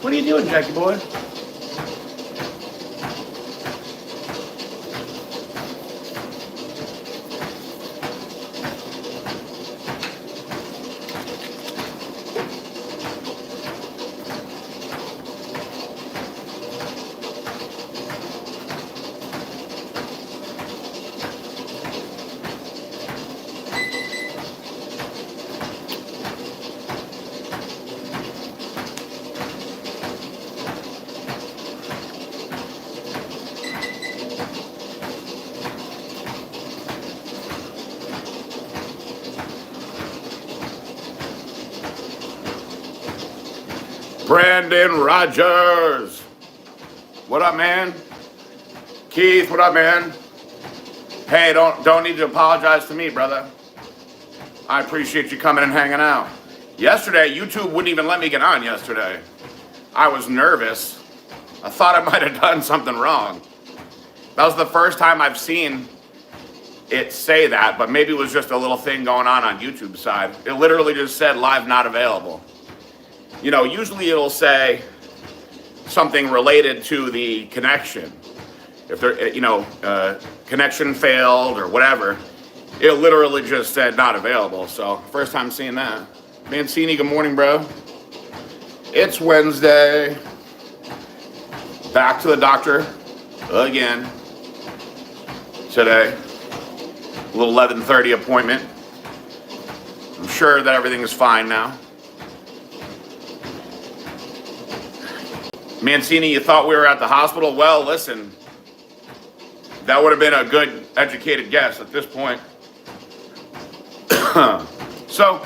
What are you doing, Jackie boy? Brandon Rogers. What up, man? Keith, what up, man? Hey, don't need to apologize to me, brother. I appreciate you coming and hanging out. Yesterday, YouTube wouldn't even let me get on yesterday. I was nervous. I thought I might have done something wrong. That was the first time I've seen it say that, but maybe it was just a little thing going on YouTube's side. It literally just said live not available. You know, usually it'll say something related to the connection. If there, connection failed or whatever, it literally just said not available. So first time seeing that. Mancini, good morning, bro. It's Wednesday. Back to the doctor again today. A little 11:30 appointment. I'm sure that everything is fine now. Mancini, you thought we were at the hospital? Well, listen, that would have been a good educated guess at this point. So,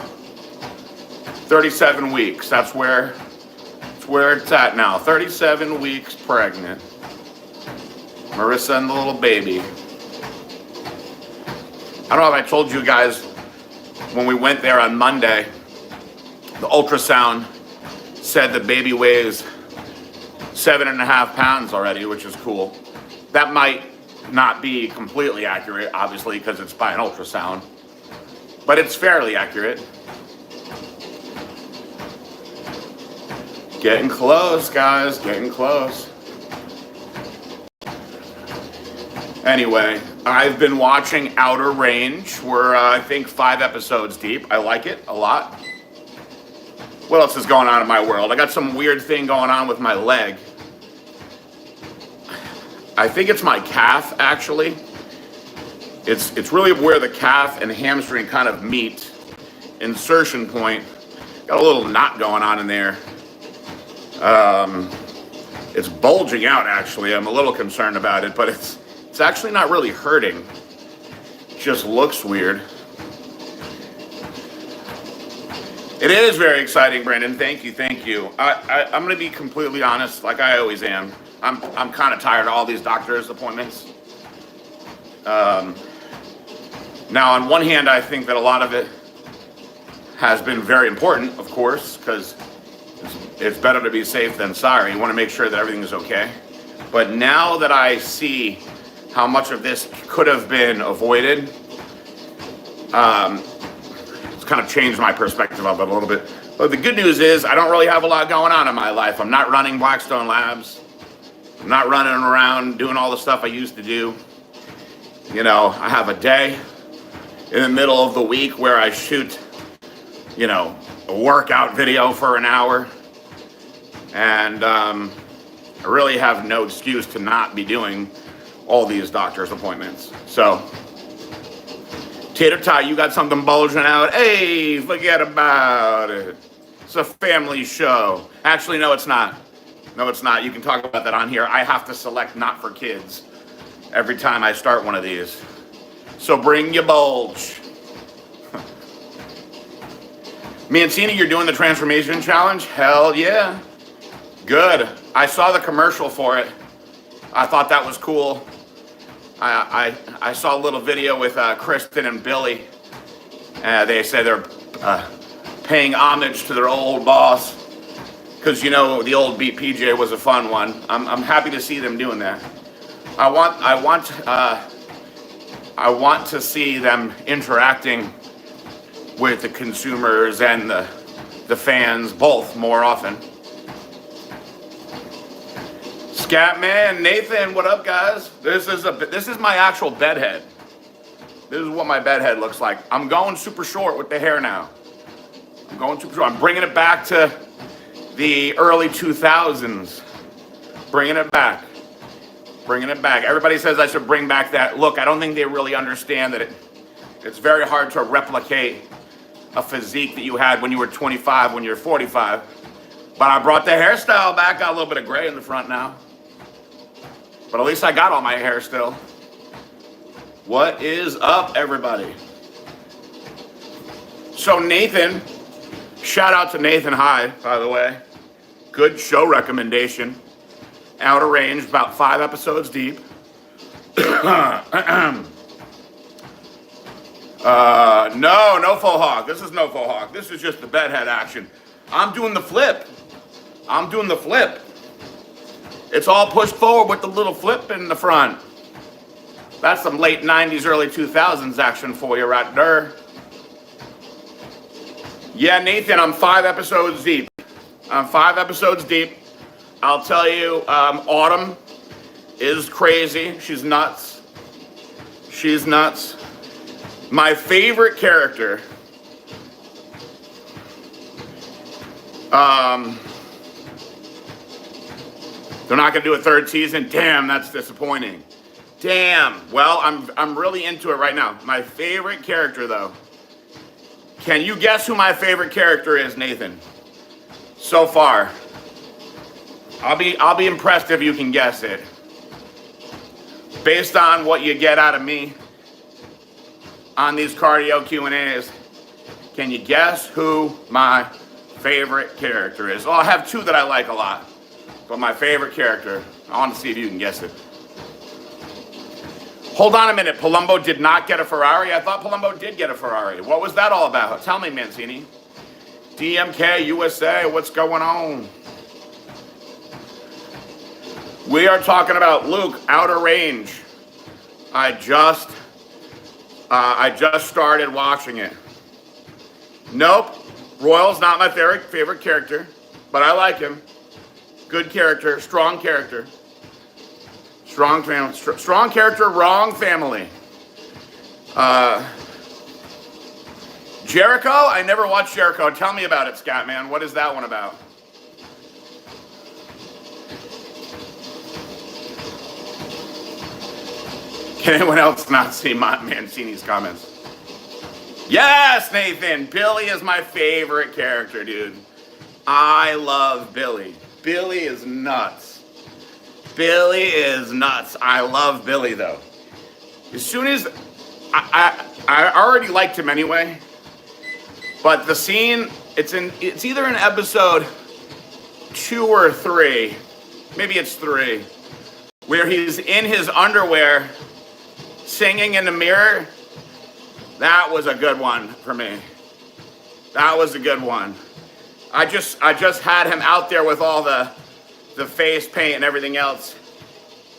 37 weeks, that's where it's at now. 37 weeks pregnant. Marissa and the little baby. I don't know if I told you guys, when we went there on Monday, the ultrasound said the baby weighs 7.5 pounds already, which is cool. That might not be completely accurate, obviously, because it's by an ultrasound, but it's fairly accurate. Getting close, guys, getting close. Anyway, I've been watching Outer Range. We're, I think, 5 episodes deep. I like it a lot. What else is going on in my world? I got some weird thing going on with my leg. I think it's my calf, actually. It's really where the calf and hamstring kind of meet. Insertion point. Got a little knot going on in there. It's bulging out, actually. I'm a little concerned about it, but it's actually not really hurting. It just looks weird. It is very exciting, Brandon. Thank you. I'm going to be completely honest, like I always am. I'm kind of tired of all these doctor's appointments. Now, on one hand, I think that a lot of it has been very important, of course, because it's better to be safe than sorry. You want to make sure that everything is okay. But now that I see how much of this could have been avoided, it's kind of changed my perspective of it a little bit. But the good news is I don't really have a lot going on in my life. I'm not running Blackstone Labs. I'm not running around doing all the stuff I used to do. You know, I have a day in the middle of the week where I shoot, a workout video for an hour. And I really have no excuse to not be doing all these doctor's appointments. So, Tater Tot, you got something bulging out? Hey, forget about it. It's a family show. Actually, no, it's not. No, it's not. You can talk about that on here. I have to select not for kids every time I start one of these. So bring your bulge. Mancini, you're doing the transformation challenge? Hell yeah. Good. I saw the commercial for it. I thought that was cool. I saw a little video with Kristen and Billy. They say they're paying homage to their old boss. Because, the old Beat PJ was a fun one. I'm happy to see them doing that. I want to see them interacting with the consumers and the fans both more often. Scatman, Nathan, what up, guys? This is my actual bed head. This is what my bed head looks like. I'm going super short with the hair now. I'm going super short. I'm bringing it back to the early 2000s. Bringing it back. Bringing it back. Everybody says I should bring back that look. I don't think they really understand that it's very hard to replicate a physique that you had when you were 25, when you're 45. But I brought the hairstyle back. Got a little bit of gray in the front now. But at least I got all my hair still. What is up, everybody? So Nathan, shout out to Nathan Hyde, by the way. Good show recommendation. Outer Range, about 5 episodes deep. No faux hawk. This is no faux hawk. This is just the bedhead action. I'm doing the flip. It's all pushed forward with the little flip in the front. That's some late 90s, early 2000s action for you right there. Yeah, Nathan, I'm 5 episodes deep. I'll tell you, Autumn is crazy. She's nuts. My favorite character, they're not gonna do a 3rd season. Damn, that's disappointing. Damn. Well, I'm really into it right now. My favorite character, though. Can you guess who my favorite character is, Nathan? So far. I'll be impressed if you can guess it. Based on what you get out of me on these cardio Q&As, can you guess who my favorite character is? Well, I have 2 that I like a lot, but my favorite character, I want to see if you can guess it. Hold on a minute, Palumbo did not get a Ferrari? I thought Palumbo did get a Ferrari. What was that all about? Tell me, Mancini. DMK, USA, what's going on? We are talking about Luke, Outer Range. I just started watching it. Nope, Royal's not my favorite character, but I like him. Good character, strong character. Strong family, strong character, wrong family. Jericho? I never watched Jericho. Tell me about it, Scatman. What is that one about? Can anyone else not see Mancini's comments? Yes, Nathan. Billy is my favorite character, dude. I love Billy. Billy is nuts. I love Billy, though. As soon as I already liked him anyway, but the scene, it's either in episode 2 or 3, maybe it's 3, where he's in his underwear singing in the mirror. That was a good one for me. That was a good one. I just had him out there with all the face paint and everything else,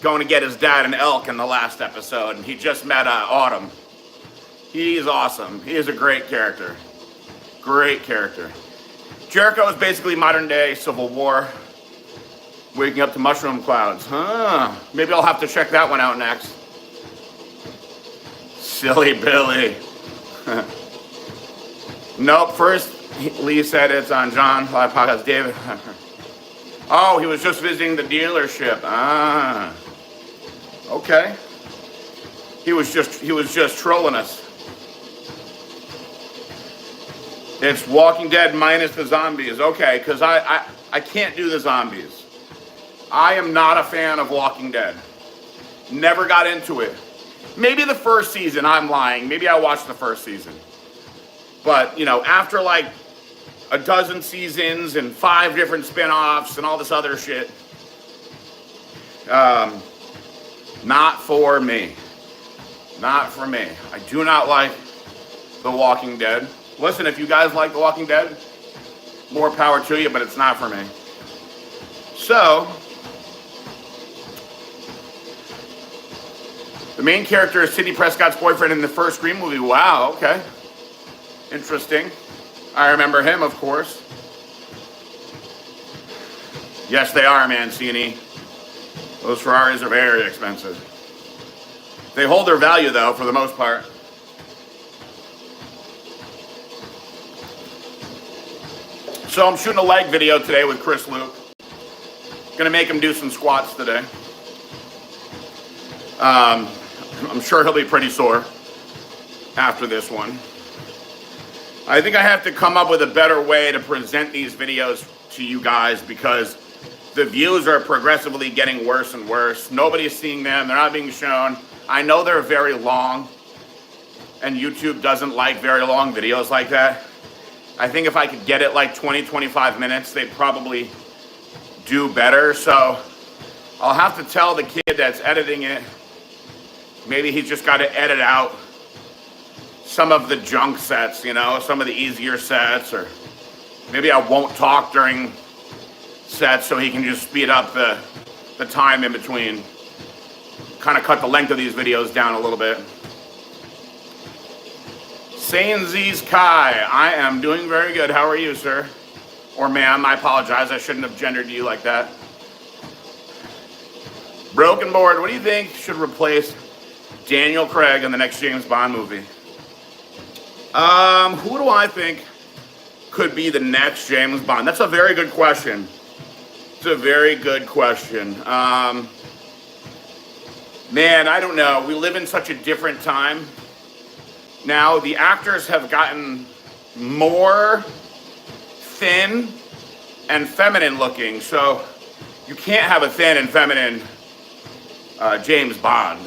going to get his dad an elk in the last episode, and he just met Autumn. He's awesome. He is a great character. Great character. Jericho is basically modern day Civil War, waking up to mushroom clouds. Maybe I'll have to check that one out next. Silly Billy. Nope, first Lee said it's on John Live Podcast. David. Oh, he was just visiting the dealership. Okay. He was just trolling us. It's Walking Dead minus the zombies. Okay, because I can't do the zombies. I am not a fan of Walking Dead. Never got into it. Maybe the first season, I'm lying. Maybe I watched the first season. But, after like a dozen seasons and 5 different spin-offs and all this other shit, not for me. Not for me. I do not like The Walking Dead. Listen, if you guys like The Walking Dead, more power to you, but it's not for me. So, the main character is Sidney Prescott's boyfriend in the first Scream movie. Wow, okay. Interesting. I remember him, of course. Yes, they are, Mancini. Those Ferraris are very expensive. They hold their value though, for the most part. So I'm shooting a leg video today with Chris Luke. Gonna make him do some squats today. I'm sure he'll be pretty sore after this one. I think I have to come up with a better way to present these videos to you guys because the views are progressively getting worse and worse. Nobody's seeing them, they're not being shown. I know they're very long, and YouTube doesn't like very long videos like that. I think if I could get it like 20, 25 minutes, they'd probably do better. So I'll have to tell the kid that's editing it, maybe he's just got to edit out some of the junk sets, you know, some of the easier sets, or maybe I won't talk during sets so he can just speed up the time in between. Kind of cut the length of these videos down a little bit. Sainzies Kai, I am doing very good. How are you, sir? Or ma'am, I apologize. I shouldn't have gendered you like that. Broken Board, what do you think should replace Daniel Craig in the next James Bond movie? Who do I think could be the next James Bond? That's a very good question. It's a very good question. Man, I don't know. We live in such a different time. Now, the actors have gotten more thin and feminine looking, so you can't have a thin and feminine James Bond.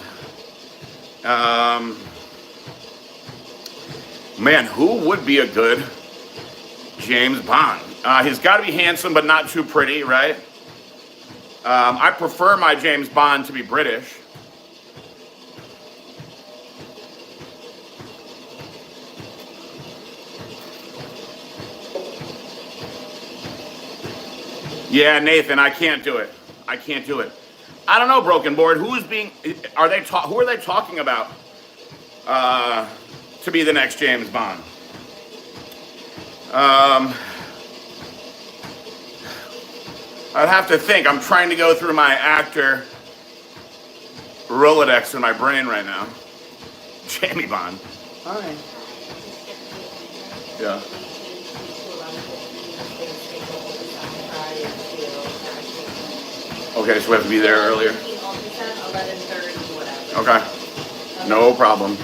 Man, who would be a good James Bond? He's got to be handsome, but not too pretty, right? I prefer my James Bond to be British. Yeah, Nathan, I can't do it. I can't do it. I don't know, Broken Board. Who are they talking about to be the next James Bond? I'd have to think. I'm trying to go through my actor Rolodex in my brain right now. Jamie Bond. Hi. Yeah. Okay, so we have to be there earlier. Okay. No problem.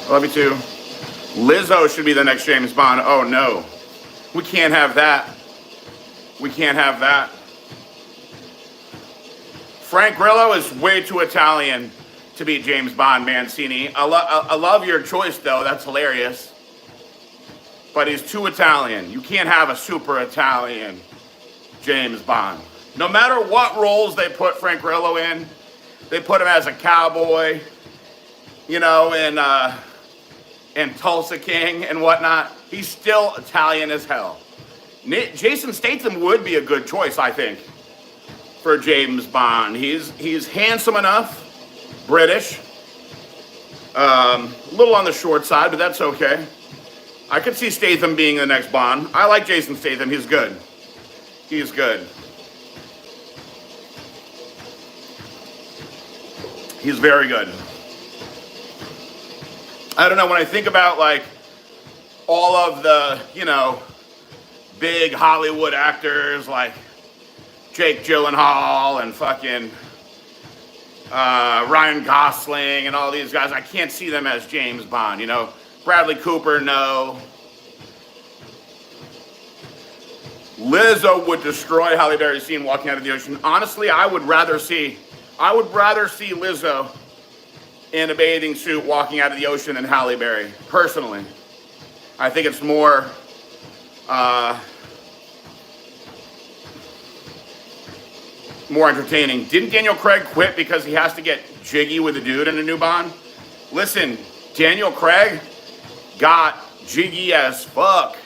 Love you too. Lizzo should be the next James Bond. Oh no. We can't have that. We can't have that. Frank Grillo is way too Italian to be James Bond, Mancini. I love your choice though, that's hilarious. But he's too Italian. You can't have a super Italian James Bond. No matter what roles they put Frank Grillo in, they put him as a cowboy, you know, in Tulsa King and whatnot. He's still Italian as hell. Jason Statham would be a good choice, I think, for James Bond. He's handsome enough, British, a little on the short side, but that's okay. I could see Statham being the next Bond. I like Jason Statham. He's good. He's good. He's very good. I don't know, when I think about like all of the, you know, big Hollywood actors like Jake Gyllenhaal and fucking Ryan Gosling and all these guys, I can't see them as James Bond, you know. Bradley Cooper, no. Lizzo would destroy Halle Berry's scene walking out of the ocean. Honestly, I would rather see Lizzo in a bathing suit walking out of the ocean than Halle Berry, personally. I think it's more entertaining. Didn't Daniel Craig quit because he has to get jiggy with a dude in a new Bond? Listen, Daniel Craig got jiggy as fuck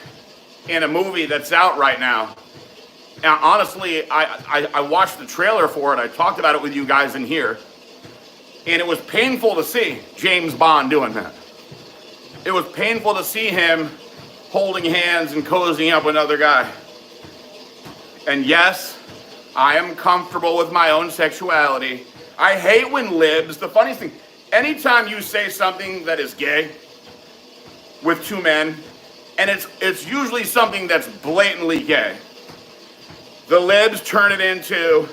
in a movie that's out right now. Now, honestly, I watched the trailer for it. I talked about it with you guys in here. And it was painful to see James Bond doing that. It was painful to see him holding hands and cozying up with another guy. And yes, I am comfortable with my own sexuality. I hate when libs, the funniest thing, anytime you say something that is gay with two men, and it's usually something that's blatantly gay, the libs turn it into,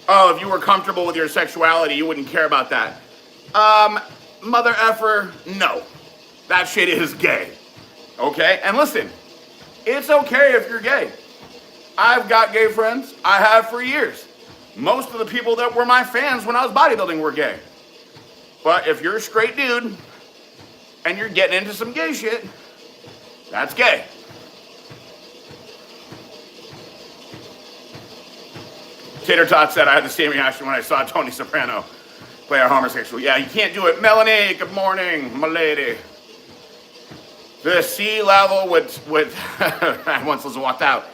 oh, if you were comfortable with your sexuality, you wouldn't care about that. Mother effer, no. That shit is gay. Okay? And listen, it's okay if you're gay. I've got gay friends. I have for years. Most of the people that were my fans when I was bodybuilding were gay. But if you're a straight dude and you're getting into some gay shit, that's gay. Tater Tot said I had the same reaction when I saw Tony Soprano play a homosexual. Yeah, you can't do it. Melanie, good morning, my lady. The sea level would once Liz walked out.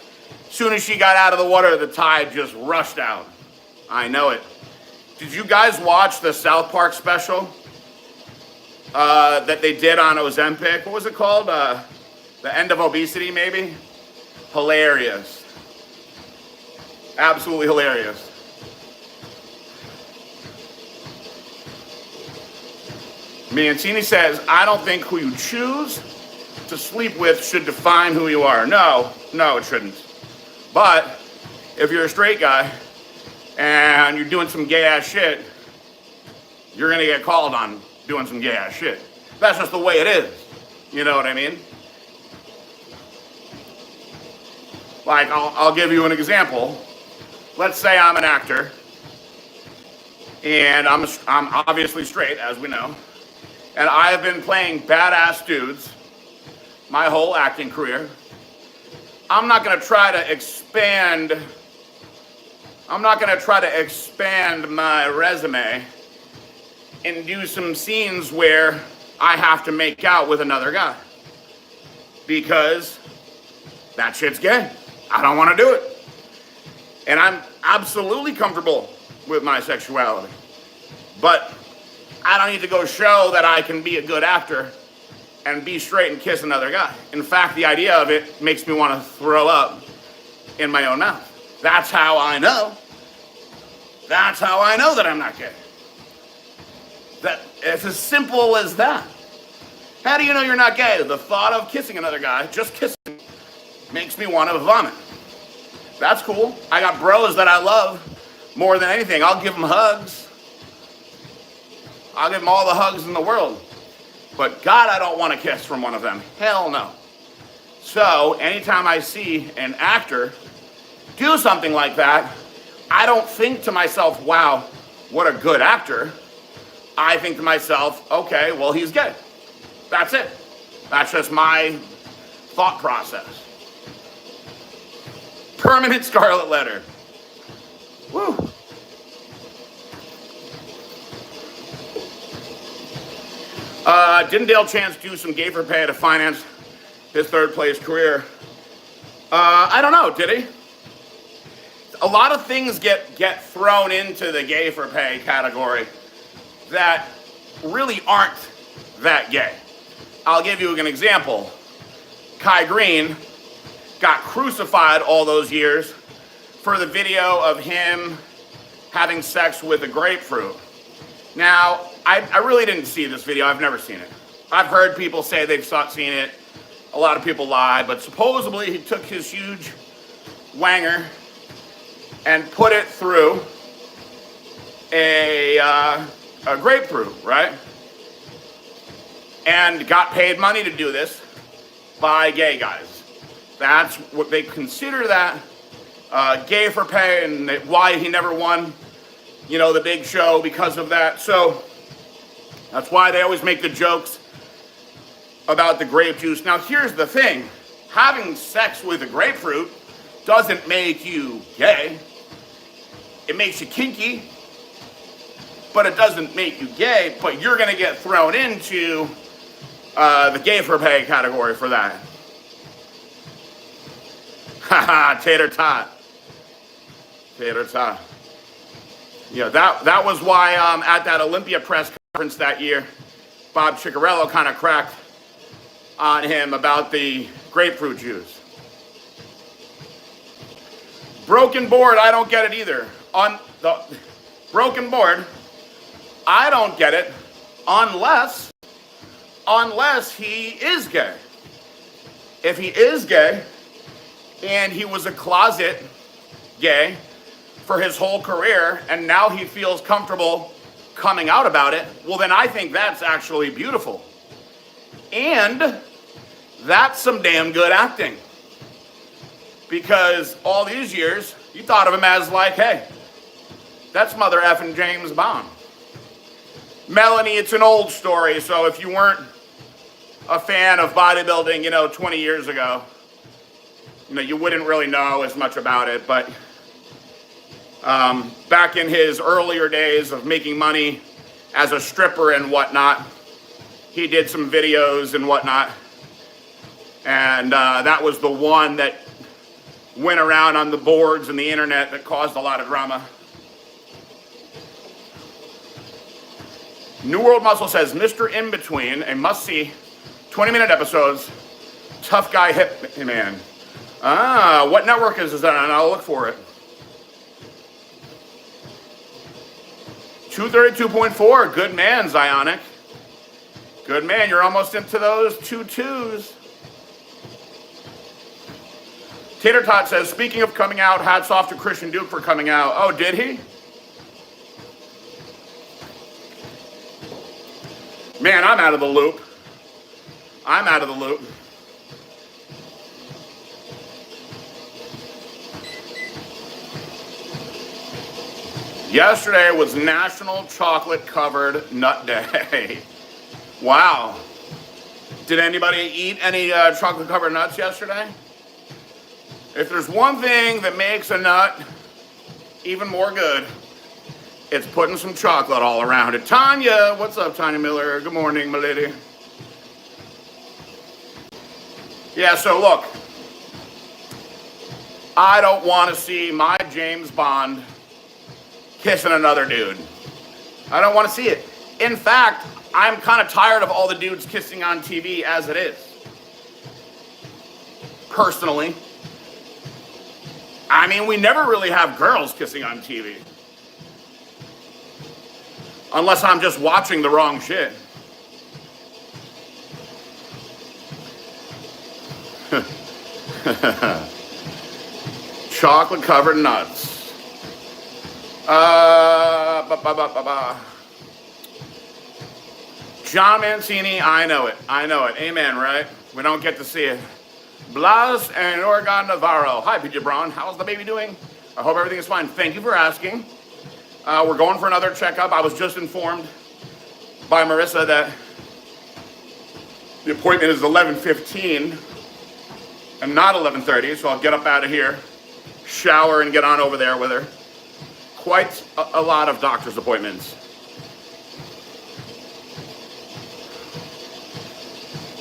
As soon as she got out of the water, the tide just rushed out. I know it. Did you guys watch the South Park special that they did on Ozempic? What was it called? The End of Obesity, maybe? Hilarious. Absolutely hilarious. Mancini says, I don't think who you choose to sleep with should define who you are. No, it shouldn't. But if you're a straight guy and you're doing some gay ass shit, you're gonna get called on doing some gay ass shit. That's just the way it is. You know what I mean? Like, I'll give you an example. Let's say I'm an actor and I'm obviously straight, as we know, and I have been playing badass dudes my whole acting career. I'm not gonna try to expand my resume and do some scenes where I have to make out with another guy, because that shit's gay. I don't want to do it. And I'm absolutely comfortable with my sexuality. But I don't need to go show that I can be a good actor and be straight and kiss another guy. In fact, the idea of it makes me want to throw up in my own mouth. That's how I know. That's how I know that I'm not gay. That it's as simple as that. How do you know you're not gay? The thought of kissing another guy, just kissing, makes me want to vomit. That's cool. I got bros that I love more than anything. I'll give them hugs. I'll give them all the hugs in the world. But God, I don't want to kiss from one of them. Hell no. So anytime I see an actor do something like that, I don't think to myself, wow, what a good actor. I think to myself, okay, well, he's gay. That's it. That's just my thought process. Permanent scarlet letter. Woo. Didn't Dale Chance do some gay for pay to finance his third place career? I don't know, did he? A lot of things get thrown into the gay for pay category that really aren't that gay. I'll give you an example. Kai Green got crucified all those years for the video of him having sex with a grapefruit. Now, I really didn't see this video. I've never seen it. I've heard people say they've seen it. A lot of people lie, but supposedly he took his huge wanger and put it through a grapefruit, right? And got paid money to do this by gay guys. That's what they consider that gay for pay, and why he never won, the big show because of that. So that's why they always make the jokes about the grape juice. Now, here's the thing. Having sex with a grapefruit doesn't make you gay. It makes you kinky, but it doesn't make you gay. But you're going to get thrown into the gay for pay category for that. Haha, tater tot. Tater tot. Yeah, that was why at that Olympia press conference that year, Bob Ciccarello kind of cracked on him about the grapefruit juice. Broken board, I don't get it either. On the broken board, I don't get it unless he is gay. If he is gay and he was a closet gay for his whole career and now he feels comfortable coming out about it, well then I think that's actually beautiful. And that's some damn good acting. Because all these years, you thought of him as like, hey, that's mother effing James Bond. Melanie, it's an old story, so if you weren't a fan of bodybuilding, 20 years ago, you wouldn't really know as much about it, but back in his earlier days of making money as a stripper and whatnot, he did some videos and whatnot, and that was the one that went around on the boards and the internet that caused a lot of drama. New World Muscle says, Mr. In-Between, a must-see 20-minute episodes, tough guy hip man. What network is that on? I'll look for it. 232.4, good man, Zionic. Good man, you're almost into those 2-2s. Tater Tot says, speaking of coming out, hats off to Christian Duke for coming out. Oh, did he? Man, I'm out of the loop. Yesterday was National Chocolate Covered Nut Day. Wow. Did anybody eat any chocolate covered nuts yesterday? If there's one thing that makes a nut even more good, it's putting some chocolate all around it. Tanya, what's up, Tanya Miller? Good morning, my lady. Yeah, so look, I don't want to see my James Bond kissing another dude. I don't want to see it. In fact, I'm kind of tired of all the dudes kissing on TV as it is. Personally. I mean, we never really have girls kissing on TV. Unless I'm just watching the wrong shit. Chocolate covered nuts. John Mancini, I know it. Amen, right? We don't get to see it. Blas and Oregon Navarro. Hi, PJ Braun. How's the baby doing? I hope everything is fine. Thank you for asking. We're going for another checkup. I was just informed by Marissa that the appointment is 11:15 and not 11:30, so I'll get up out of here, shower, and get on over there with her. Quite a lot of doctor's appointments.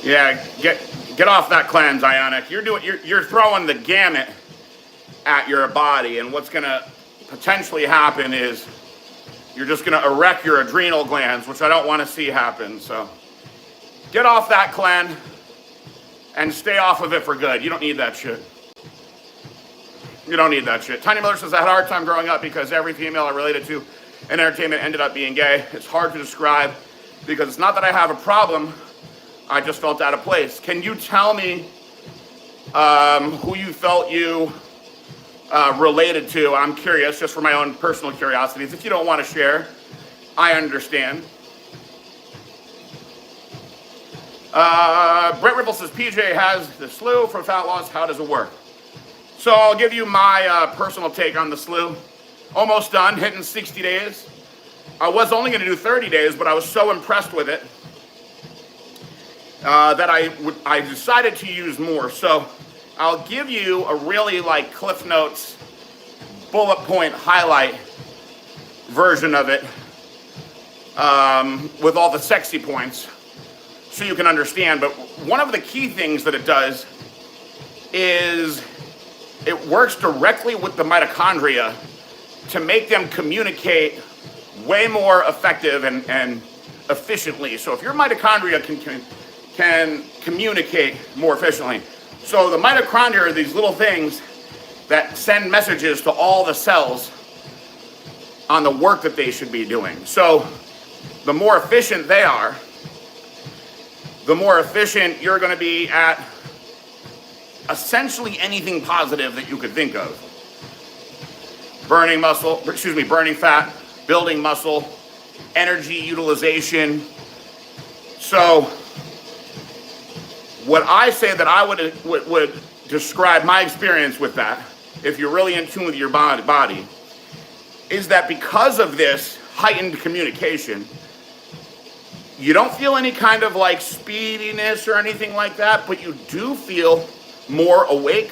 Yeah, get off that cleanse, Ionic. You're throwing the gamut at your body, and what's gonna potentially happen is you're just gonna erect your adrenal glands, which I don't want to see happen. So get off that cleanse and stay off of it for good. You don't need that shit. You don't need that shit. Tiny Miller says, I had a hard time growing up because every female I related to in entertainment ended up being gay. It's hard to describe because it's not that I have a problem, I just felt out of place. Can you tell me who you felt you related to? I'm curious, just for my own personal curiosities. If you don't want to share, I understand. Brett Ripple says, PJ has the slew for fat loss. How does it work? So I'll give you my personal take on the slew. Almost done, hitting 60 days. I was only going to do 30 days, but I was so impressed with it that I decided to use more. So I'll give you a really like Cliff Notes bullet point highlight version of it with all the sexy points so you can understand. But one of the key things that it does is it works directly with the mitochondria to make them communicate way more effective and efficiently. So if your mitochondria can communicate more efficiently. So the mitochondria are these little things that send messages to all the cells on the work that they should be doing. So the more efficient they are, the more efficient you're going to be at essentially anything positive that you could think of. Burning fat, building muscle, energy utilization. So what I say that I would describe my experience with that, if you're really in tune with your body, is that because of this heightened communication, you don't feel any kind of like speediness or anything like that, but you do feel more awake,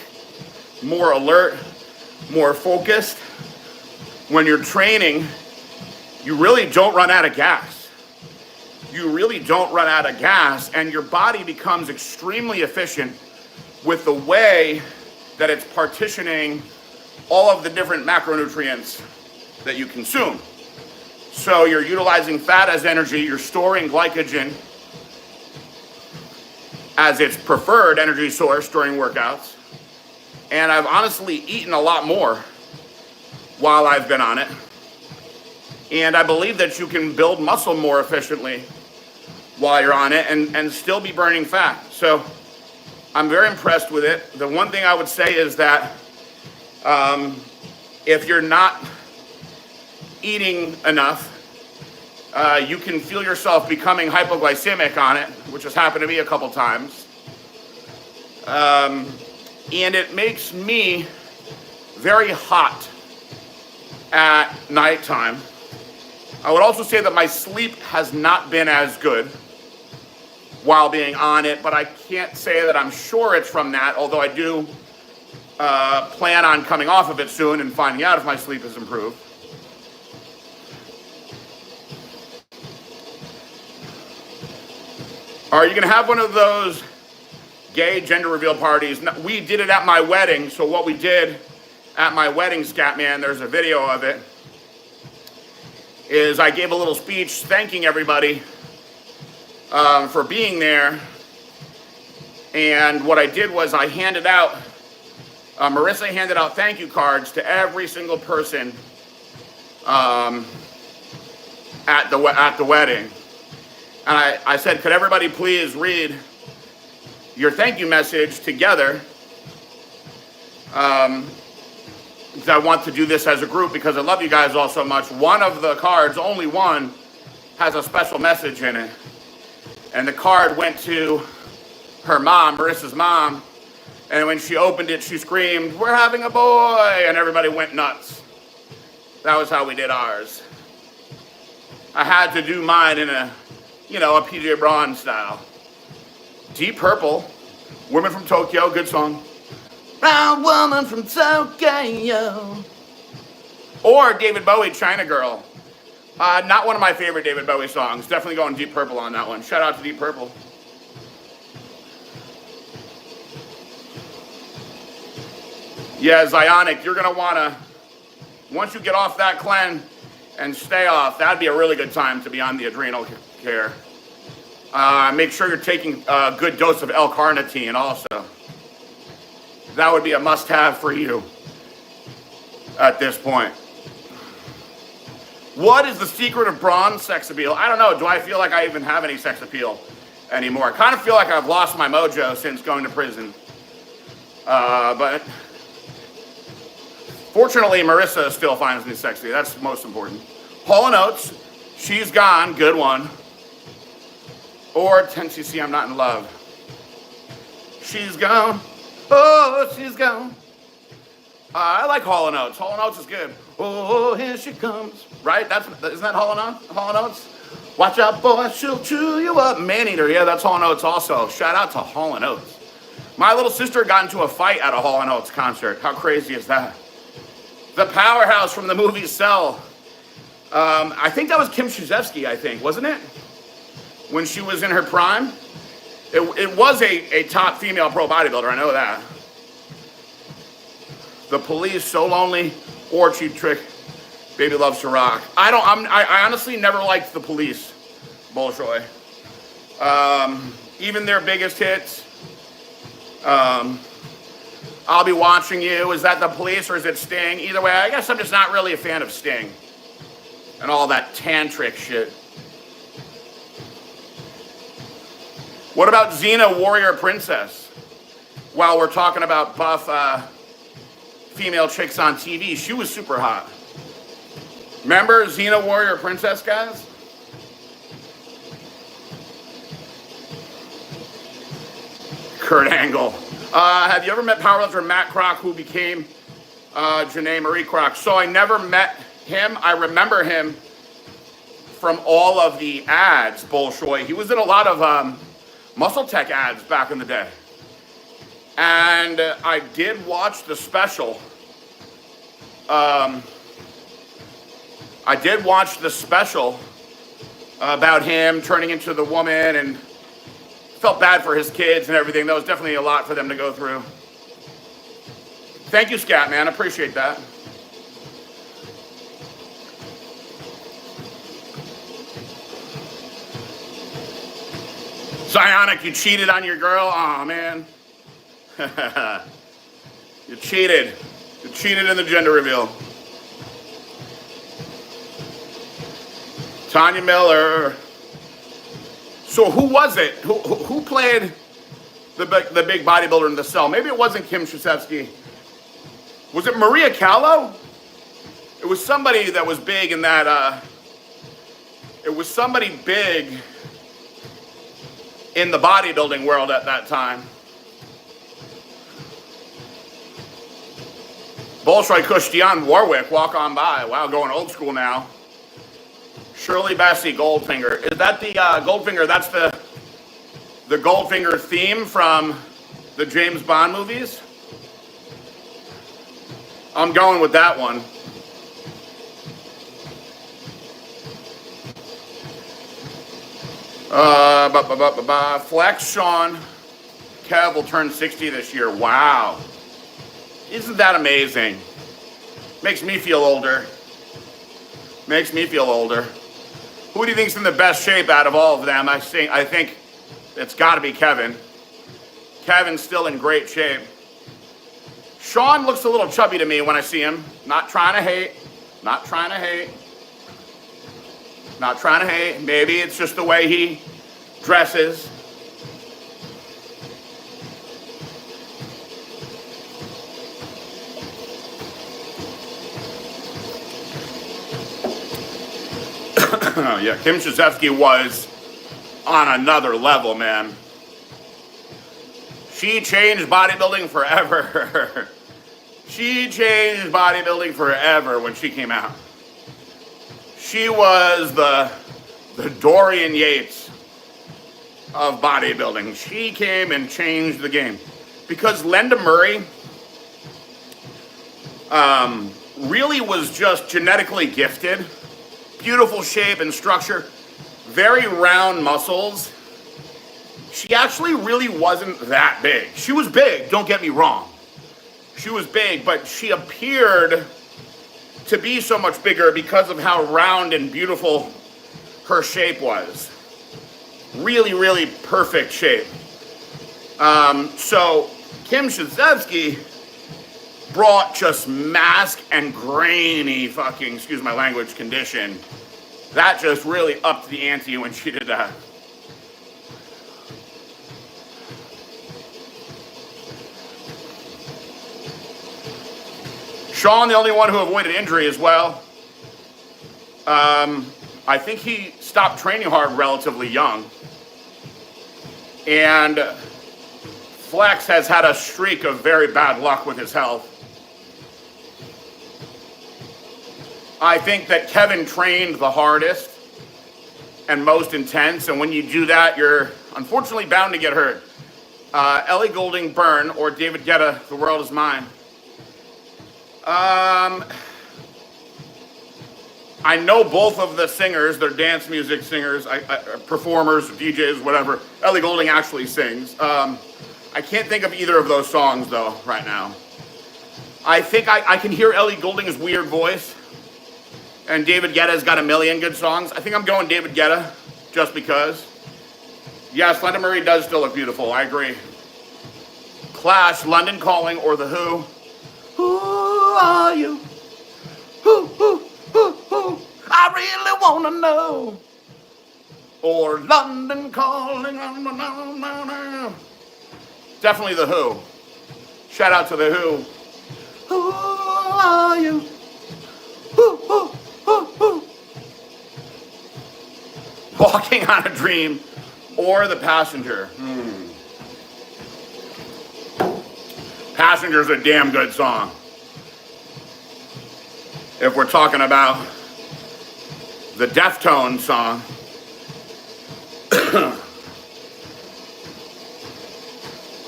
more alert, more focused. When you're training, you really don't run out of gas. You really don't run out of gas, and your body becomes extremely efficient with the way that it's partitioning all of the different macronutrients that you consume. So you're utilizing fat as energy, you're storing glycogen as its preferred energy source during workouts. And I've honestly eaten a lot more while I've been on it. And I believe that you can build muscle more efficiently while you're on it and still be burning fat. So I'm very impressed with it. The one thing I would say is that if you're not eating enough, you can feel yourself becoming hypoglycemic on it, which has happened to me a couple times. And it makes me very hot at nighttime. I would also say that my sleep has not been as good while being on it, but I can't say that I'm sure it's from that, although I do plan on coming off of it soon and finding out if my sleep has improved. Are you going to have one of those gay gender reveal parties? No, we did it at my wedding, so what we did at my wedding, Scatman, there's a video of it, is I gave a little speech thanking everybody for being there. And what I did was I handed out, Marissa handed out thank you cards to every single person at the wedding. And I said, could everybody please read your thank you message together? Because I want to do this as a group because I love you guys all so much. One of the cards, only one, has a special message in it. And the card went to her mom, Marissa's mom. And when she opened it, she screamed, "We're having a boy!" And everybody went nuts. That was how we did ours. I had to do mine in a PJ Braun style. Deep Purple, Women from Tokyo, good song. Brown woman from Tokyo. Or David Bowie, China Girl. Not one of my favorite David Bowie songs. Definitely going Deep Purple on that one. Shout out to Deep Purple. Yeah, Zionic, you're going to want to, once you get off that cleanse and stay off, that'd be a really good time to be on the adrenal care. Make sure you're taking a good dose of L-carnitine also. That would be a must-have for you at this point. What is the secret of Braun's sex appeal? I don't know. Do I feel like I even have any sex appeal anymore? I kind of feel like I've lost my mojo since going to prison. But fortunately, Marissa still finds me sexy. That's most important. Hall & Oates, She's Gone, good one. Or 10cc, I'm Not in Love. She's gone. Oh, she's gone. I like Hall & Oates. Hall & Oates is good. Oh, here she comes. Right? Isn't that Hall & Oates? Watch out, boy, she'll chew you up. Man-eater. Yeah, that's Hall & Oates also. Shout out to Hall & Oates. My little sister got into a fight at a Hall & Oates concert. How crazy is that? The powerhouse from the movie Cell. I think that was Kim Shuzevsky, wasn't it? When she was in her prime. It was a top female pro bodybuilder, I know that. The Police, So Lonely, or Cheap Trick, Baby Loves to Rock. I honestly never liked The Police, Bolshoi. Even their biggest hits. I I'll be watching you. Is that the police or is it Sting? Either way, I guess I'm just not really a fan of Sting and all that tantric shit. What about Xena, Warrior Princess? While we're talking about buff female chicks on TV, she was super hot. Remember Xena, Warrior Princess, guys? Kurt Angle. Have you ever met powerlifter Matt Kroc, who became Janae Marie Kroc? So I never met him. I remember him from all of the ads, Bolshoi. He was in a lot of Muscle Tech ads back in the day. And I did watch the special. I did watch the special about him turning into the woman, and felt bad for his kids and everything. That was definitely a lot for them to go through. Thank you, Scat Man. Appreciate that. Psionic, you cheated on your girl? Aw, man. You cheated. You cheated in the gender reveal. Tanya Miller. So who was it? Who played the big bodybuilder in The Cell? Maybe it wasn't Kim Krzyzewski. Was it Maria Callow? It was somebody that was big in that, it was somebody big in the bodybuilding world at that time. Bolshoi Kush, Dionne Warwick, walk on by. Wow, going old school now. Shirley Bassey, Goldfinger. Is that the Goldfinger? That's the Goldfinger theme from the James Bond movies? I'm going with that one. Flex Sean. Kev will turn 60 this year. Wow. Isn't that amazing? Makes me feel older. Makes me feel older. Who do you think's in the best shape out of all of them? I think it's got to be Kevin. Kevin's still in great shape. Sean looks a little chubby to me when I see him. Not trying to hate. Not trying to hate. Not trying to hate. Maybe it's just the way he dresses. Yeah, Kim Krzyzewski was on another level, man. She changed bodybuilding forever. She changed bodybuilding forever when she came out. She was the Dorian Yates of bodybuilding. She came and changed the game. Because Linda Murray really was just genetically gifted. Beautiful shape and structure, very round muscles. She actually really wasn't that big. She was big, don't get me wrong. She was big, but she appeared to be so much bigger because of how round and beautiful her shape was. Really, really perfect shape. So Kim Krzyzewski brought just mass and grainy fucking, excuse my language, condition. That just really upped the ante when she did that. Sean, the only one who avoided injury as well. I think he stopped training hard relatively young. And Flex has had a streak of very bad luck with his health. I think that Kevin trained the hardest and most intense, and when you do that, you're unfortunately bound to get hurt. Ellie Goulding, Burn, or David Guetta, The World Is Mine. I know both of the singers. They're dance music singers, performers, DJs, whatever. Ellie Goulding actually sings. I can't think of either of those songs, though, right now. I think I can hear Ellie Goulding's weird voice. And David Guetta's got a million good songs. I think I'm going David Guetta, just because. Yes, Linda Murray does still look beautiful. I agree. Clash, London Calling, or The Who. Who are you? Who? I really want to know. Or London Calling. Definitely The Who. Shout out to The Who. Who are you? Who? Walking on a Dream or The Passenger. Passenger's a damn good song. If we're talking about the Deftones song.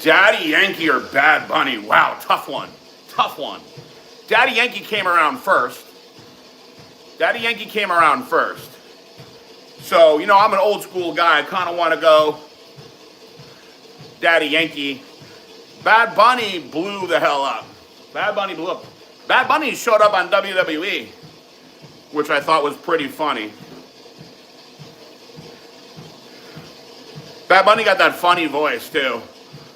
Daddy Yankee or Bad Bunny? Wow, tough one. Daddy Yankee came around first. So, you know, I'm an old school guy. I kind of want to go Daddy Yankee. Bad Bunny blew the hell up. Bad Bunny showed up on WWE, which I thought was pretty funny. Bad Bunny got that funny voice, too.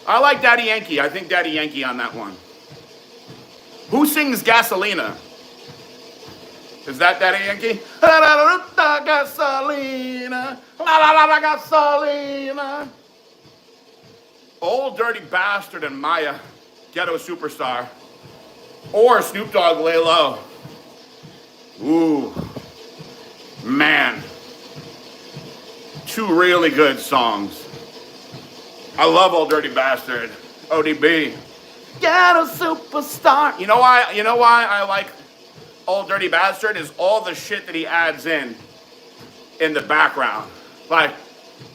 I like Daddy Yankee. I think Daddy Yankee on that one. Who sings Gasolina? Is that Daddy Yankee? Gasolina. Gasolina. Old Dirty Bastard and Maya, Ghetto Superstar. Or Snoop Dogg, Lay Low. Ooh. Man. Two really good songs. I love Old Dirty Bastard. ODB. Ghetto Superstar. You know why I like Old Dirty Bastard? Is all the shit that he adds in the background. Like,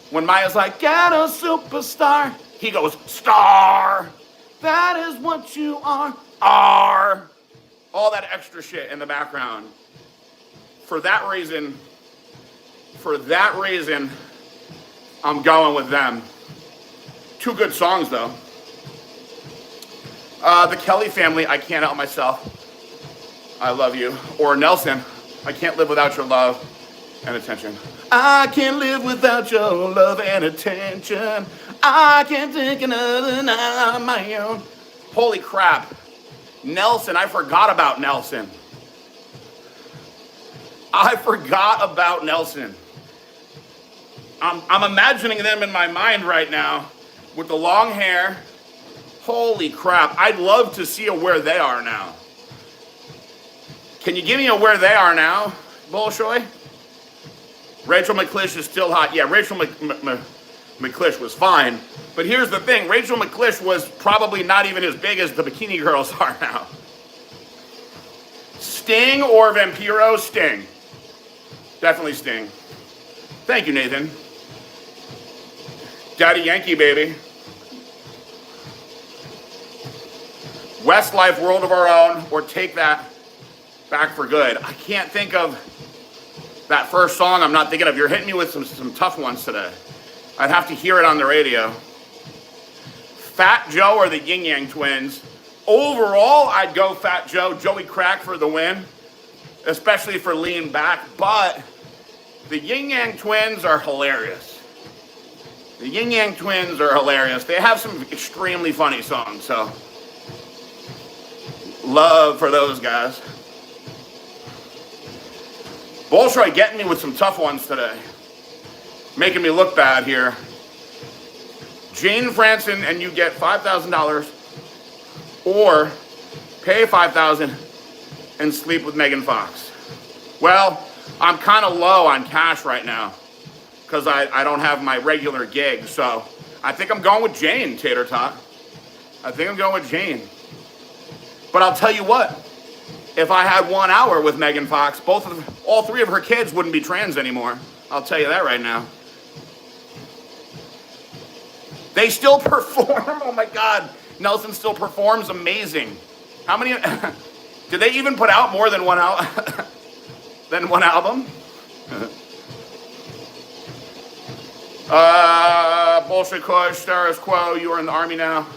when Maya's like, Ghetto Superstar, he goes, star. That is what you are. All that extra shit in the background. For that reason, I'm going with them. Two good songs, though. The Kelly Family, I Can't Help Myself. I Love You. Or Nelson, I Can't Live Without Your Love and Attention. I can't live without your love and attention. I can't take another night on my own. Holy crap. Nelson, I forgot about Nelson. I'm imagining them in my mind right now with the long hair. Holy crap. I'd love to see a Where They Are Now. Can you give me a Where They Are Now, Bolshoi? Rachel McClish is still hot. Yeah, Rachel McClish was fine. But here's the thing. Rachel McClish was probably not even as big as the Bikini Girls are now. Sting or Vampiro? Sting. Definitely Sting. Thank you, Nathan. Daddy Yankee, baby. Westlife, World of Our Own, or Take That Back for Good. I can't think of that first song. I'm not thinking of. You're hitting me with some tough ones today. I'd have to hear it on the radio. Fat Joe or the Yin Yang Twins. Overall, I'd go Fat Joe. Joey Crack for the win, especially for Lean Back. But the Yin Yang Twins are hilarious. They have some extremely funny songs, so love for those guys. Bolshoi getting me with some tough ones today. Making me look bad here. Jane Franson and you get $5,000, or pay $5,000 and sleep with Megan Fox. Well, I'm kind of low on cash right now because I don't have my regular gig. So I think I'm going with Jane, Tater Tot. I think I'm going with Jane. But I'll tell you what, if I had 1 hour with Megan Fox, all three of her kids wouldn't be trans anymore. I'll tell you that right now. They still perform. Oh my God. Nelson still performs amazing. How many? Did they even put out more than one album? Bullshit Kush, Status Quo, You Are in the Army Now.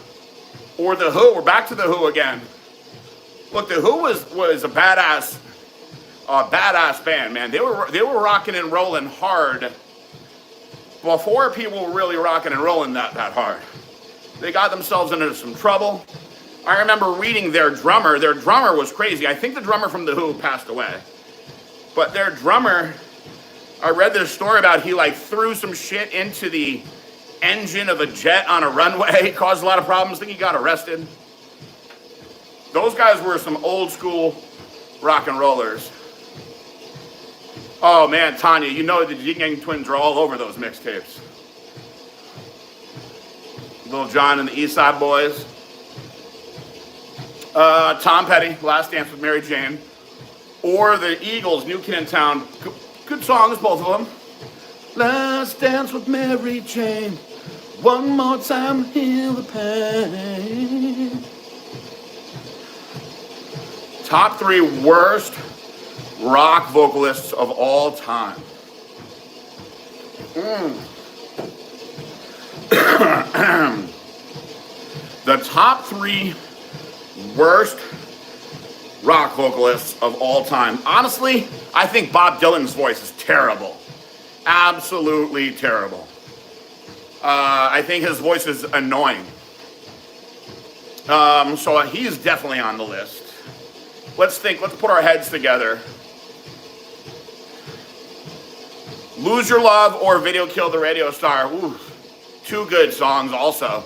Or The Who. We're back to The Who again. Look, The Who was a badass band, man. They were rocking and rolling hard before people were really rocking and rolling that hard. They got themselves into some trouble. I remember reading their drummer. Their drummer was crazy. I think the drummer from The Who passed away. But their drummer, I read this story about he like threw some shit into the engine of a jet on a runway, caused a lot of problems. I think he got arrested. Those guys were some old school rock and rollers. Oh man, Tanya, you know the Yin Yang Twins are all over those mixtapes. Little John and the East Side Boys. Tom Petty, Last Dance with Mary Jane. Or the Eagles, New Kid in Town. Good songs, both of them. Last Dance with Mary Jane. One more time, heal the pain. Top 3 worst rock vocalists of all time. The top 3 worst rock vocalists of all time. Honestly, I think Bob Dylan's voice is terrible. Absolutely terrible. I think his voice is annoying. So he's definitely on the list. Let's put our heads together. Lose Your Love or Video Killed the Radio Star. Ooh, 2 good songs also.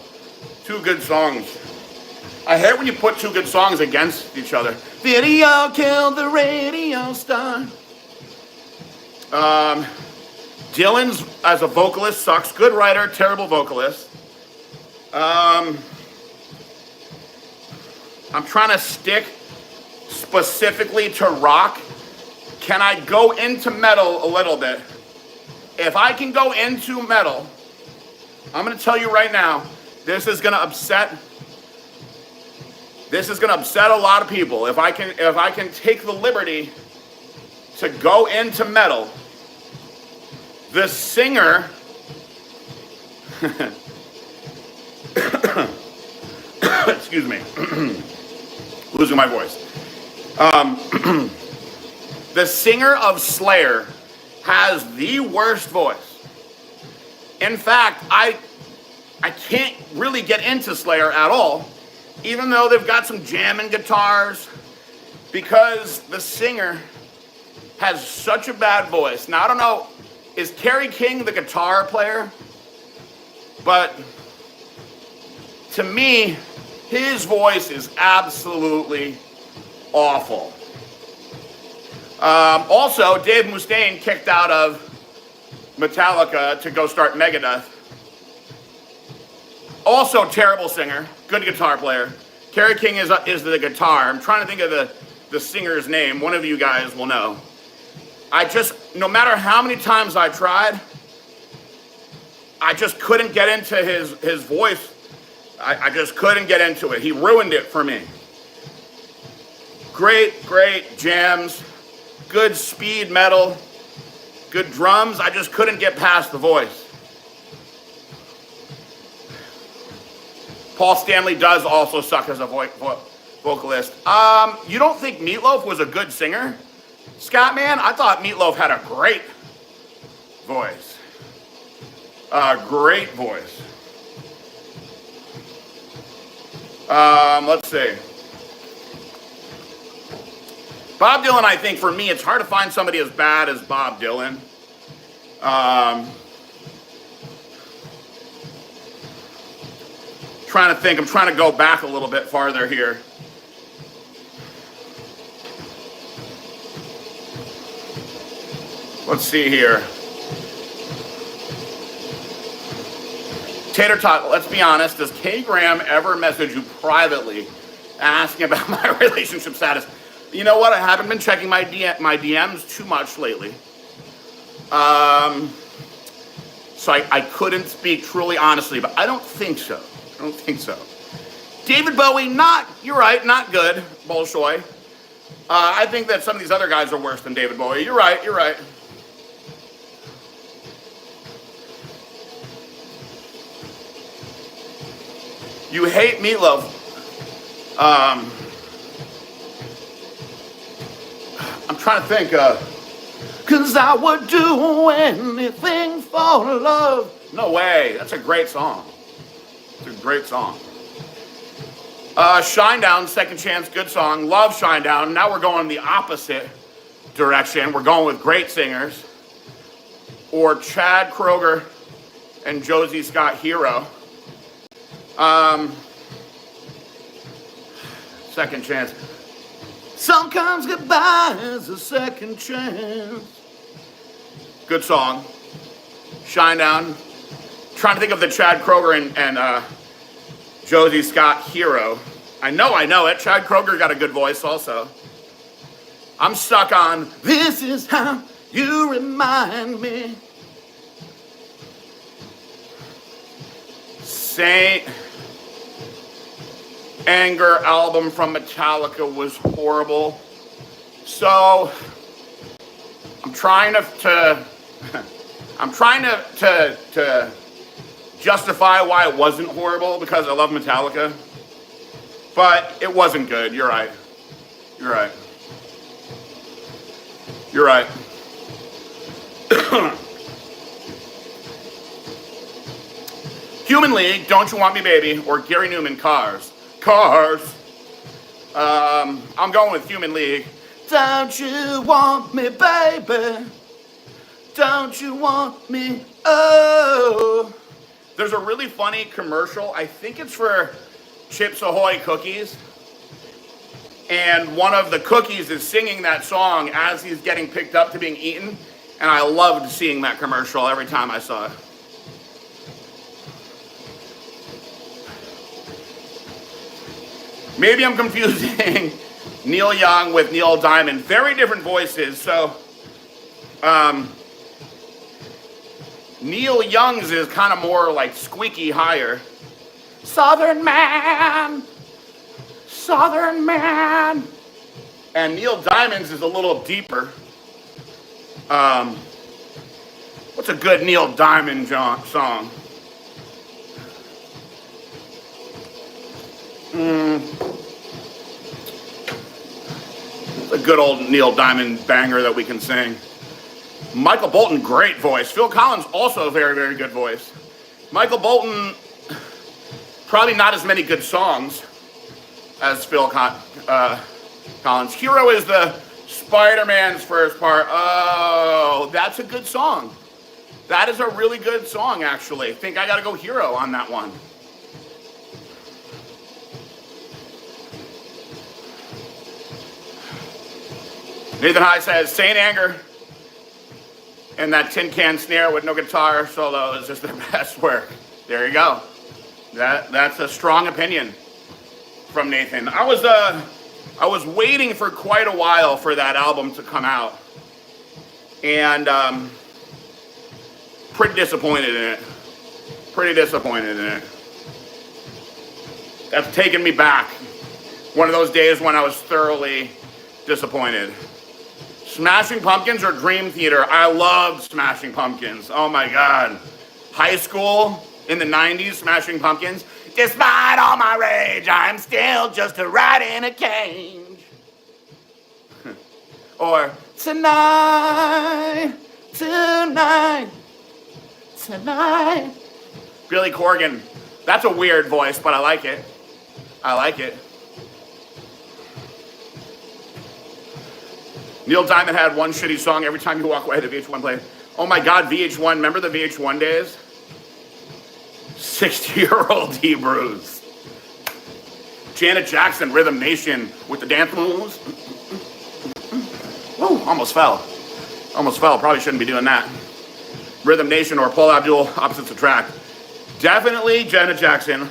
2 good songs. I hate when you put 2 good songs against each other. Video Killed the Radio Star. Dylan's as a vocalist sucks. Good writer, terrible vocalist. I'm trying to stick specifically to rock. Can I go into metal a little bit? If I can go into metal, I'm going to tell you right now, this is going to upset a lot of people. If I can take the liberty to go into metal, the singer excuse me, losing my voice. The singer of Slayer has the worst voice. In fact, I can't really get into Slayer at all, even though they've got some jamming guitars, because the singer has such a bad voice. Now, I don't know, is Kerry King the guitar player? But to me, his voice is absolutely awful. Also, Dave Mustaine kicked out of Metallica to go start Megadeth. Also, terrible singer, good guitar player. Kerry King is the guitar. I'm trying to think of the singer's name. One of you guys will know. No matter how many times I tried, I just couldn't get into his voice. I just couldn't get into it. He ruined it for me. Great jams, good speed metal, good drums. I just couldn't get past the voice. Paul Stanley does also suck as a vocalist. You don't think Meatloaf was a good singer? Scott, man, I thought Meatloaf had a great voice. Great voice. Let's see. Bob Dylan, I think for me, it's hard to find somebody as bad as Bob Dylan. Trying to think, I'm trying to go back a little bit farther here. Let's see here. Tater Tot, let's be honest, does Kay Graham ever message you privately asking about my relationship status? You know what, I haven't been checking my DMs too much lately. So I couldn't speak truly honestly, but I don't think so. David Bowie, you're right, not good, Bolshoi. I think that some of these other guys are worse than David Bowie. You're right. You hate Meatloaf. I'm trying to think. 'Cause I would do anything for love. No way. That's a great song. It's a Great song. Shinedown, Second Chance, good song. Love Shinedown. Now we're going the opposite direction. We're going with great singers. Or Chad Kroeger and Josie Scott, Hero. Second Chance. Sometimes goodbye is a second chance. Good song. Shinedown. Trying to think of the Chad Kroeger and Josie Scott, Hero. I know it. Chad Kroeger got a good voice also. I'm stuck on This Is How You Remind Me. Saint Anger album from Metallica was horrible. So I'm trying to justify why it wasn't horrible because I love Metallica. But it wasn't good. You're right. Human League, Don't You Want Me Baby, or Gary Newman, Cars. I'm going with Human League. Don't you want me, baby? Don't you want me? Oh. There's a really funny commercial. I think it's for Chips Ahoy cookies. And one of the cookies is singing that song as he's getting picked up to being eaten. And I loved seeing that commercial every time I saw it. Maybe I'm confusing Neil Young with Neil Diamond. Very different voices. So, Neil Young's is kind of more like squeaky higher. Southern man. And Neil Diamond's is a little deeper. What's a good Neil Diamond song? It's a good old Neil Diamond banger that we can sing. Michael Bolton, great voice. Phil Collins, also a very, very good voice. Michael Bolton, probably not as many good songs as Phil Collins. Hero is the Spider-Man's first part. Oh, that's a good song. That is a really good song, actually. I think I gotta go Hero on that one. Nathan High says, Saint Anger and that tin can snare with no guitar solo is just their best work. There you go. That's a strong opinion from Nathan. I was waiting for quite a while for that album to come out. And pretty disappointed in it. That's taken me back. One of those days when I was thoroughly disappointed. Smashing Pumpkins or Dream Theater? I loved Smashing Pumpkins. Oh my God. High school in the 90s, Smashing Pumpkins. Despite all my rage, I'm still just a rat in a cage. Or tonight. Billy Corgan. That's a weird voice, but I like it. Neil Diamond had one shitty song every time you walk away, the VH1 played. Oh my God, VH1, remember the VH1 days? 60-year-old Hebrews. Janet Jackson, Rhythm Nation with the dance moves. Woo, almost fell, probably shouldn't be doing that. Rhythm Nation or Paul Abdul, Opposites Attract. Definitely Janet Jackson,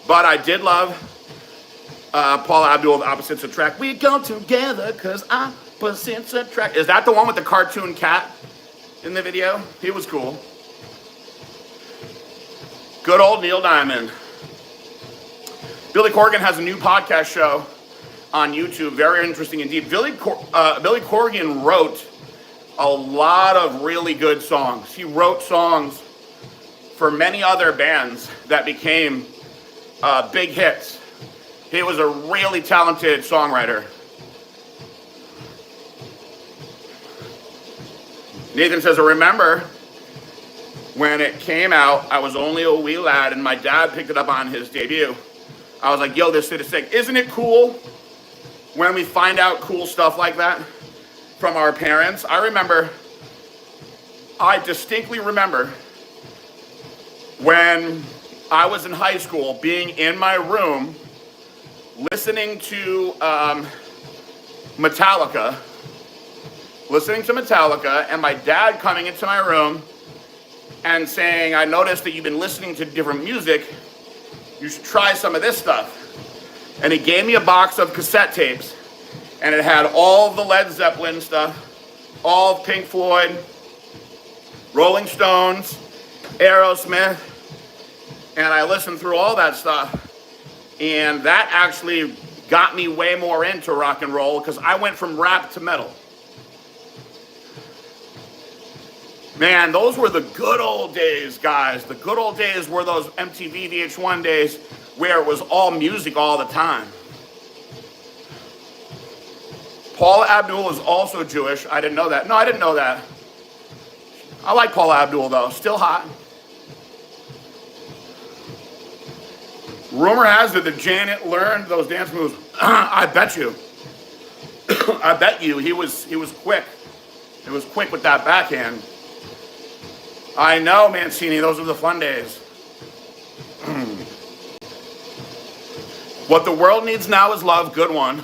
but I did love Paul Abdul, Opposites Attract. We go together cause opposites attract. Is that the one with the cartoon cat in the video? He was cool. Good old Neil Diamond. Billy Corgan has a new podcast show on YouTube. Very interesting indeed. Billy Corgan wrote a lot of really good songs. He wrote songs for many other bands that became big hits. He was a really talented songwriter. Nathan says, I remember When it came out, I was only a wee lad, and my dad picked it up on his debut. I was like, yo, this shit is sick. Isn't it cool when we find out cool stuff like that from our parents? I distinctly remember when I was in high school being in my room listening to Metallica, and my dad coming into my room and saying, I noticed that you've been listening to different music. You should try some of this stuff. And he gave me a box of cassette tapes, and it had all of the Led Zeppelin stuff, all of Pink Floyd, Rolling Stones, Aerosmith, and I listened through all that stuff. And that actually got me way more into rock and roll because I went from rap to metal. Man, those were the good old days, guys. The good old days were those MTV VH1 days where it was all music all the time. Paula Abdul is also Jewish. I didn't know that. No, I didn't know that. I like Paula Abdul, though. Still hot. Rumor has it that Janet learned those dance moves. I bet you. I bet you. He was quick. He was quick with that backhand. I know, Mancini, those are the fun days. What the world needs now is love, good one.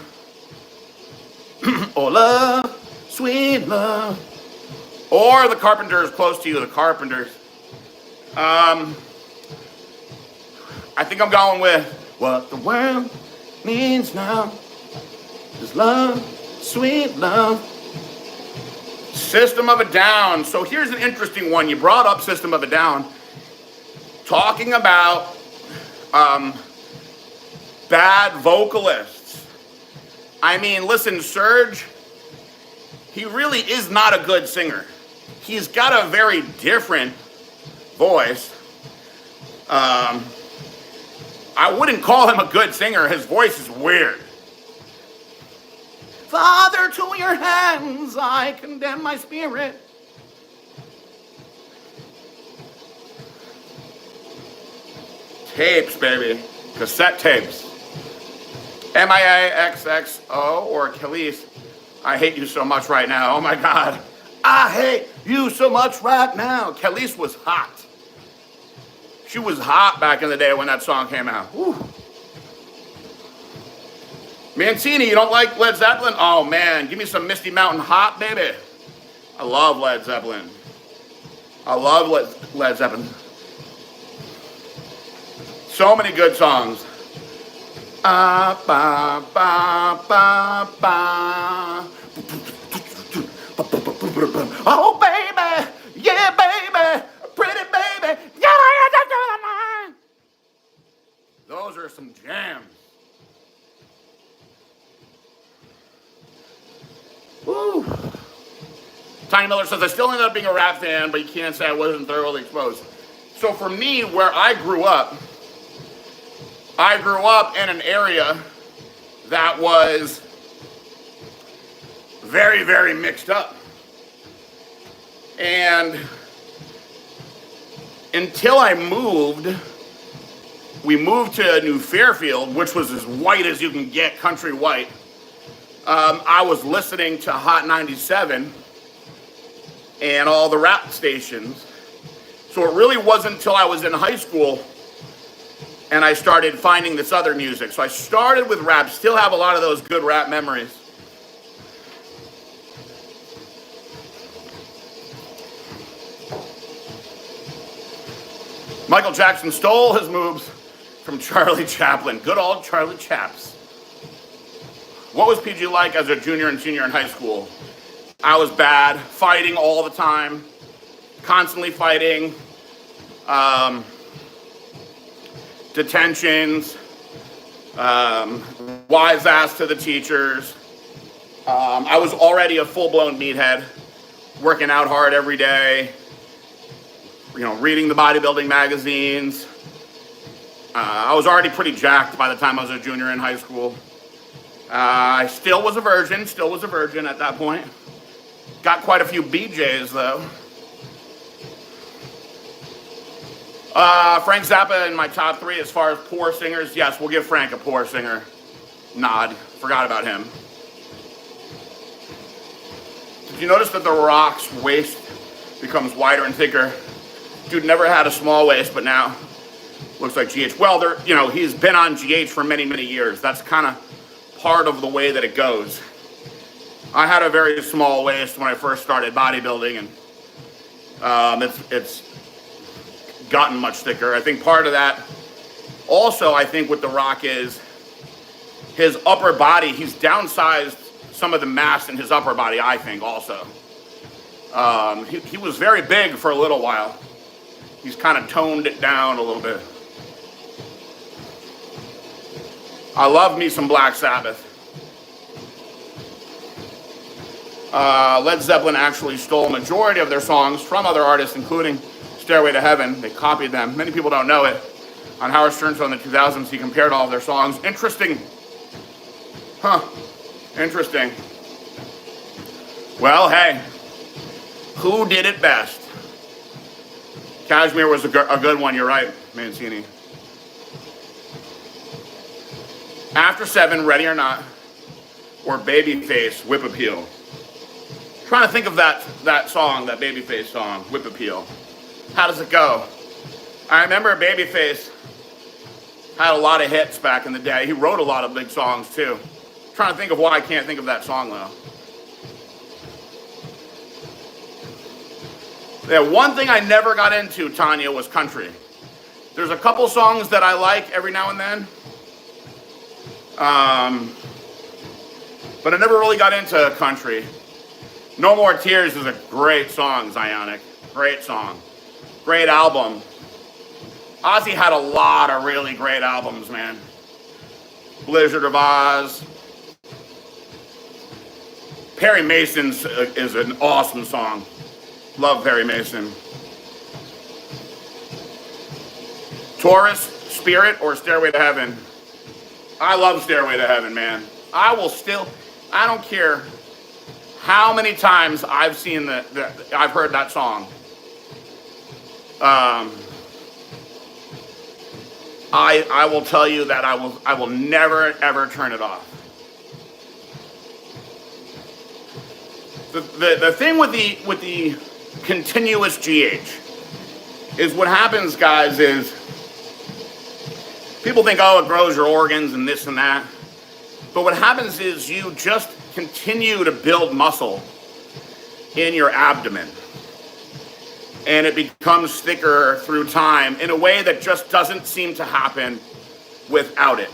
Oh, love, sweet love. Or the Carpenters, close to you, the Carpenters. I think I'm going with what the world needs now is love, sweet love. System of a Down. So here's an interesting one. You brought up System of a Down. Talking about bad vocalists. I mean, listen, Serge, he really is not a good singer. He's got a very different voice. I wouldn't call him a good singer. His voice is weird. Father, to your hands I condemn my spirit. Tapes, baby. Cassette tapes. M-I-A-X-X-O or Khalees. I hate you so much right now. Oh my God. I hate you so much right now. Khalees was hot. She was hot back in the day when that song came out. Whew. Mancini, you don't like Led Zeppelin? Oh man, give me some Misty Mountain Hot, baby. I love Led Zeppelin. I love Led Zeppelin. So many good songs. Ba, ba, ba, ba. Oh baby, yeah baby, pretty baby. Those are some jams. Woo. Tiny Miller says, I still ended up being a rap fan, but you can't say I wasn't thoroughly exposed. So for me, where I grew up in an area that was very, very mixed up. And until we moved to New Fairfield, which was as white as you can get, country white. I was listening to Hot 97 and all the rap stations. So it really wasn't until I was in high school and I started finding this other music. So I started with rap, still have a lot of those good rap memories. Michael Jackson stole his moves from Charlie Chaplin. Good old Charlie Chaps. What was PG like as a junior and senior in high school? I was bad, fighting all the time, constantly fighting, detentions, wise ass to the teachers. I was already a full-blown meathead, working out hard every day, reading the bodybuilding magazines. I was already pretty jacked by the time I was a junior in high school. I still was a virgin at that point. Got quite a few BJs though. Frank Zappa in my top 3 as far as poor singers. Yes, we'll give Frank a poor singer nod. Forgot about him. Did you notice that The Rock's waist becomes wider and thicker? Dude never had a small waist, but now looks like GH. Well, he's been on GH for many, many years. That's kind of part of the way that it goes. I had a very small waist when I first started bodybuilding, and it's gotten much thicker. I think part of that also, I think with The Rock is his upper body. He's downsized some of the mass in his upper body, I think, also. He was very big for a little while. He's kind of toned it down a little bit. I love me some Black Sabbath. Led Zeppelin actually stole a majority of their songs from other artists, including Stairway to Heaven. They copied them. Many people don't know it. On Howard Stern's show in the 2000s, he compared all of their songs. Interesting. Huh. Interesting. Well, hey. Who did it best? Kashmir was a good one, you're right, Mancini. After 7, Ready or Not, or Babyface, Whip Appeal. Trying to think of that song, that Babyface song, Whip Appeal. How does it go? I remember Babyface had a lot of hits back in the day. He wrote a lot of big songs too. Trying to think of why I can't think of that song though. Yeah, one thing I never got into, Tanya, was country. There's a couple songs that I like every now and then. But I never really got into country. No More Tears is a great song, Zionic. Great song. Great album. Ozzy had a lot of really great albums, man. Blizzard of Oz. Perry Mason's is an awesome song. Love Perry Mason. Taurus, Spirit, or Stairway to Heaven? I love Stairway to Heaven, man. I don't care how many times I've seen I've heard that song. I will tell you that I will never ever turn it off. The thing with the continuous GH is what happens, guys, is people think, oh, it grows your organs and this and that. But what happens is you just continue to build muscle in your abdomen. And it becomes thicker through time in a way that just doesn't seem to happen without it.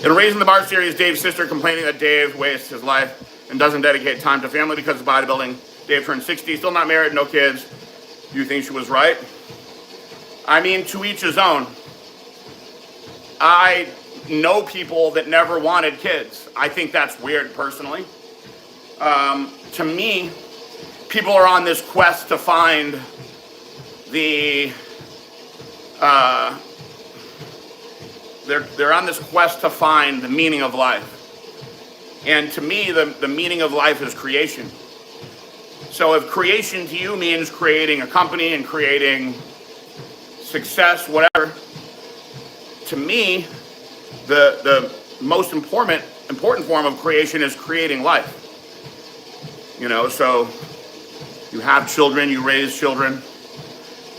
In Raising the Bar series, Dave's sister complaining that Dave wastes his life and doesn't dedicate time to family because of bodybuilding. Dave turned 60, still not married, no kids. Do you think she was right? I mean, to each his own. I know people that never wanted kids. I think that's weird, personally. To me, people are on this quest to find the... They're on this quest to find the meaning of life. And to me, the meaning of life is creation. So if creation to you means creating a company and creating success, whatever, to me, the most important form of creation is creating life. You know, so you have children, you raise children,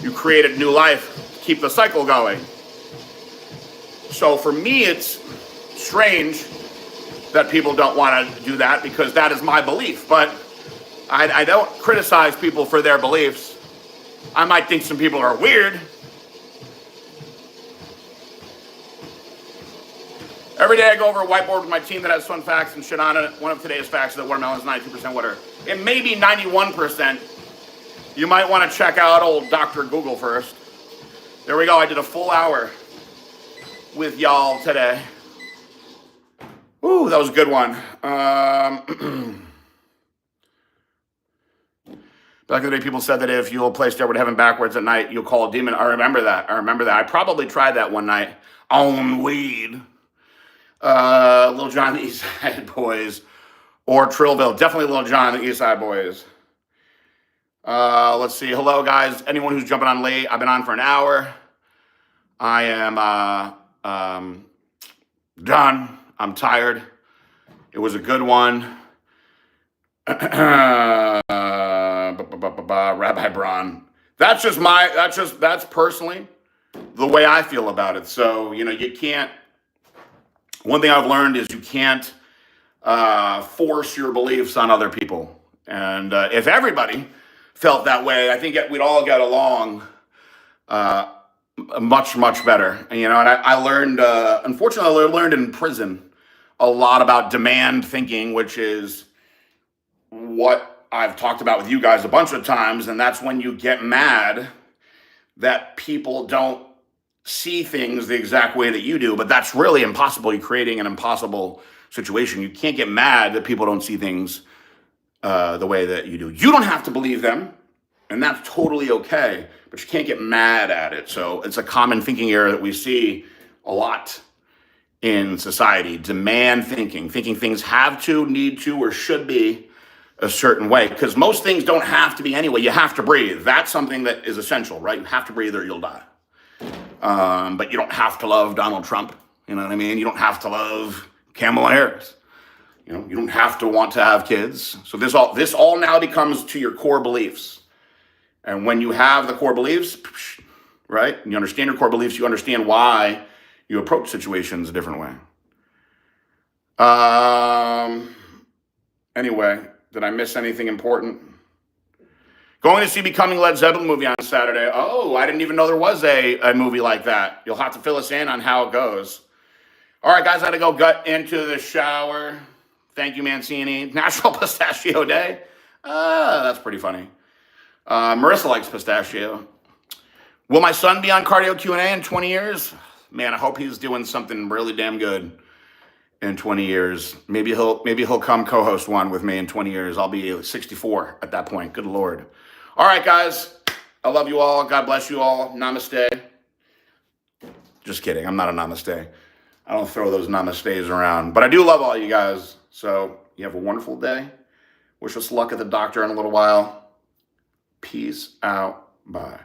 you create a new life, keep the cycle going. So for me, it's strange that people don't want to do that because that is my belief. But I don't criticize people for their beliefs. I might think some people are weird. Every day I go over a whiteboard with my team that has fun facts and shit on it. One of today's facts is that watermelon is 92% water. It may be 91%. You might want to check out old Dr. Google first. There we go. I did a full hour with y'all today. Ooh, that was a good one. Back in the day, people said that if you'll play Stairway to Heaven backwards at night, you'll call a demon. I remember that. I probably tried that one night on weed. Little Johnny said, boys, Or Trillville. Definitely Little John, the East Side Boys. Let's see. Hello, guys. Anyone who's jumping on late, I've been on for an hour. I am done. I'm tired. It was a good one. Rabbi Braun. That's personally the way I feel about it. So, you can't, one thing I've learned is you can't force your beliefs on other people. And if everybody felt that way, I think we'd all get along much, much better. And I learned, unfortunately, I learned in prison a lot about demand thinking, which is what I've talked about with you guys a bunch of times. And that's when you get mad that people don't see things the exact way that you do. But that's really impossible. You're creating an impossible situation. You can't get mad that people don't see things the way that you do. You don't have to believe them, and that's totally okay, but you can't get mad at it. So it's a common thinking error that we see a lot in society. Demand thinking things have to, need to, or should be a certain way, because most things don't have to be anyway. You have to breathe. That's something that is essential, right? You have to breathe or you'll die. But you don't have to love Donald Trump. You know what I mean? You don't have to love Kamala Harris. You don't have to want to have kids. So this all now becomes to your core beliefs. And when you have the core beliefs, right? And you understand your core beliefs, you understand why you approach situations a different way. Anyway, did I miss anything important? Going to see Becoming Led Zeppelin movie on Saturday. Oh, I didn't even know there was a movie like that. You'll have to fill us in on how it goes. All right, guys, I got to go gut into the shower. Thank you, Mancini. National Pistachio Day. That's pretty funny. Marissa likes pistachio. Will my son be on Cardio Q&A in 20 years? Man, I hope he's doing something really damn good in 20 years. Maybe he'll come co-host one with me in 20 years. I'll be 64 at that point. Good Lord. All right, guys. I love you all. God bless you all. Namaste. Just kidding. I'm not a namaste. I don't throw those namastes around. But I do love all you guys. So you have a wonderful day. Wish us luck at the doctor in a little while. Peace out. Bye.